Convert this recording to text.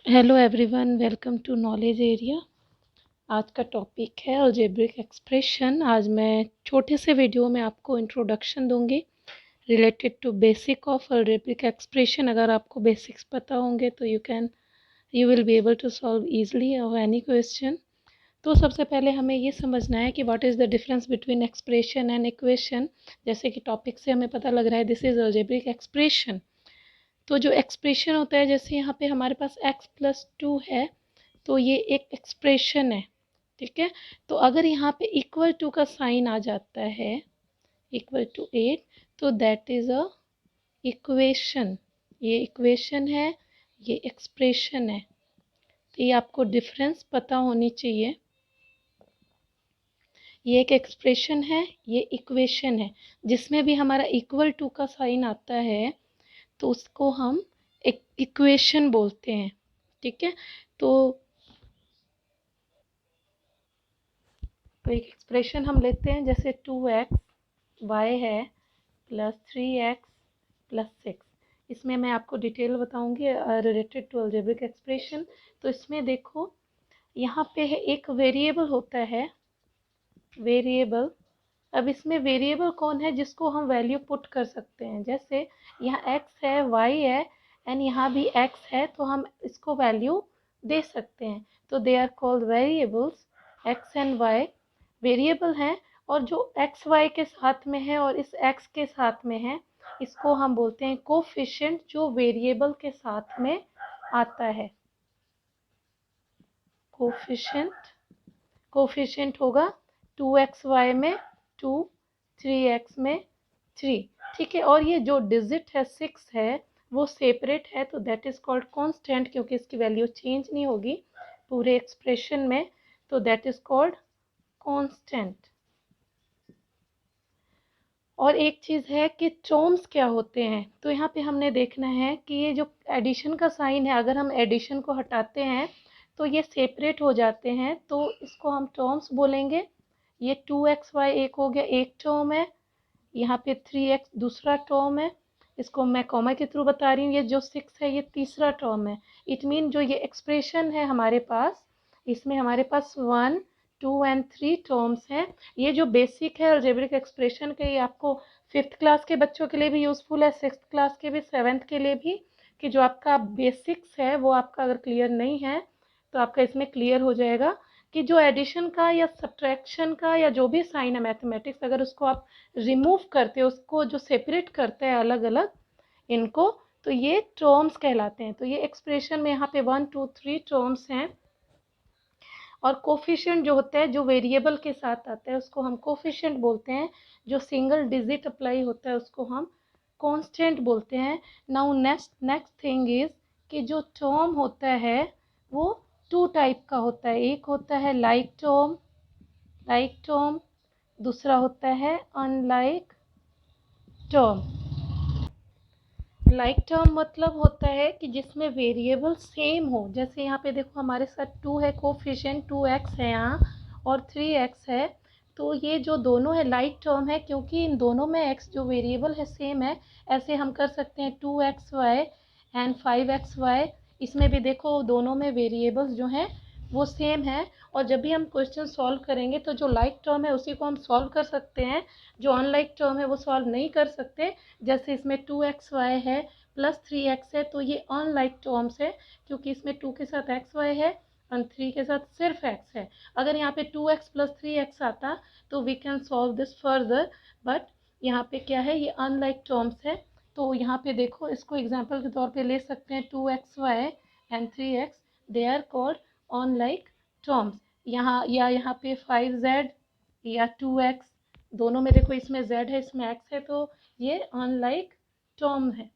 Hello everyone, welcome to knowledge area. आज का topic है अलजेब्रिक एक्सप्रेशन। आज मैं छोटे से वीडियो में आपको इंट्रोडक्शन दूंगी related to basic of algebraic expression. अगर आपको बेसिक्स पता होंगे तो you will be able to solve easily of any question. तो सबसे पहले हमें ये समझना है कि what is the difference between expression and equation. जैसे कि टॉपिक से हमें पता लग रहा है दिस इज़ अलजेब्रिक एक्सप्रेशन। तो जो एक्सप्रेशन होता है, जैसे यहाँ पे हमारे पास x+2 है, तो ये एक एक्सप्रेशन है। ठीक है, तो अगर यहाँ पे इक्वल टू का साइन आ जाता है, इक्वल टू 8, तो दैट इज़ अ इक्वेशन। ये इक्वेशन है, ये एक्सप्रेशन है। तो ये आपको डिफरेंस पता होनी चाहिए। ये एक एक्सप्रेशन है, ये इक्वेशन है। जिसमें भी हमारा इक्वल टू का साइन आता है तो उसको हम एक इक्वेशन बोलते हैं। ठीक है, तो एक एक्सप्रेशन हम लेते हैं, जैसे 2x y है प्लस 3x प्लस 6। इसमें मैं आपको डिटेल बताऊंगी रिलेटेड टू अलजेब्रिक एक्सप्रेशन। तो इसमें देखो, यहाँ पे है एक वेरिएबल होता है, वेरिएबल। अब इसमें वेरिएबल कौन है जिसको हम वैल्यू पुट कर सकते हैं। जैसे यहाँ x है, y है एंड यहाँ भी x है, तो हम इसको वैल्यू दे सकते हैं। तो they are called variables. x and y variable हैं, और जो x y के साथ में है और इस x के साथ में है, इसको हम बोलते हैं कोफिशिएंट, जो वेरिएबल के साथ में आता है। कोफिशिएंट, कोफिशिएंट होगा 2xy में 2, 3x में 3। ठीक है, और ये जो डिजिट है 6 है, वो सेपरेट है, तो दैट इज कॉल्ड कांस्टेंट, क्योंकि इसकी वैल्यू चेंज नहीं होगी पूरे एक्सप्रेशन में, तो दैट इज कॉल्ड कांस्टेंट। और एक चीज़ है कि टर्म्स क्या होते हैं। तो यहाँ पे हमने देखना है कि ये जो एडिशन का साइन है, अगर हम एडिशन को हटाते हैं तो ये सेपरेट हो जाते हैं, तो इसको हम टर्म्स बोलेंगे। ये 2xy एक हो गया, एक टर्म है। यहाँ पे 3x दूसरा टर्म है, इसको मैं कॉमा के थ्रू बता रही हूँ। ये जो 6 है, ये तीसरा टर्म है। इट मीन जो ये एक्सप्रेशन है हमारे पास, इसमें हमारे पास 1, 2 एंड 3 टर्म्स हैं। ये जो बेसिक है अलजेब्रिक एक्सप्रेशन के, ये आपको 5th क्लास के बच्चों के लिए भी यूज़फुल है, 6th क्लास के भी, 7th के लिए भी। कि जो आपका बेसिक्स है वो आपका अगर क्लियर नहीं है तो आपका इसमें क्लियर हो जाएगा कि जो एडिशन का या सब्ट्रैक्शन का या जो भी साइन है मैथमेटिक्स, अगर उसको आप रिमूव करते हो, उसको जो सेपरेट करते हैं अलग अलग इनको, तो ये टर्म्स कहलाते हैं। तो ये एक्सप्रेशन में यहाँ पे 1, 2, 3 टर्म्स हैं। और कोफिशिएंट जो होता है, जो वेरिएबल के साथ आता है, उसको हम कोफिशिएंट बोलते हैं। जो सिंगल डिजिट अप्लाई होता है उसको हम कांस्टेंट बोलते हैं। नाउ नेक्स्ट थिंग इज कि जो टर्म होता है वो 2 टाइप का होता है। एक होता है लाइक टर्म, लाइक टर्म, दूसरा होता है अनलाइक टर्म। लाइक टर्म मतलब होता है कि जिसमें वेरिएबल सेम हो। जैसे यहाँ पे देखो, हमारे साथ 2 है, कोफिशिएंट 2x है यहाँ, और 3x है। तो ये जो दोनों है लाइक टर्म है, क्योंकि इन दोनों में x जो वेरिएबल है सेम है। ऐसे हम कर सकते हैं 2xy एंड 5xy। इसमें भी देखो, दोनों में वेरिएबल्स जो हैं वो सेम है। और जब भी हम क्वेश्चन सॉल्व करेंगे तो जो लाइक टर्म है उसी को हम सॉल्व कर सकते हैं, जो अनलाइक टर्म है वो सॉल्व नहीं कर सकते। जैसे इसमें 2xy है प्लस 3x है, तो ये अनलाइक टर्म्स है, क्योंकि इसमें 2 के साथ xy है और 3 के साथ सिर्फ x है। अगर यहाँ पे 2x प्लस 3x आता तो we can solve this further, but यहाँ पे क्या है, ये अनलाइक टर्म्स है। तो यहाँ पे देखो, इसको एग्जाम्पल के तौर पे ले सकते हैं, 2xy and 3x, they are called unlike terms. यहाँ या यहाँ पे 5z या 2x, दोनों में देखो, इसमें z है इसमें x है, तो ये अनलाइक टर्म है।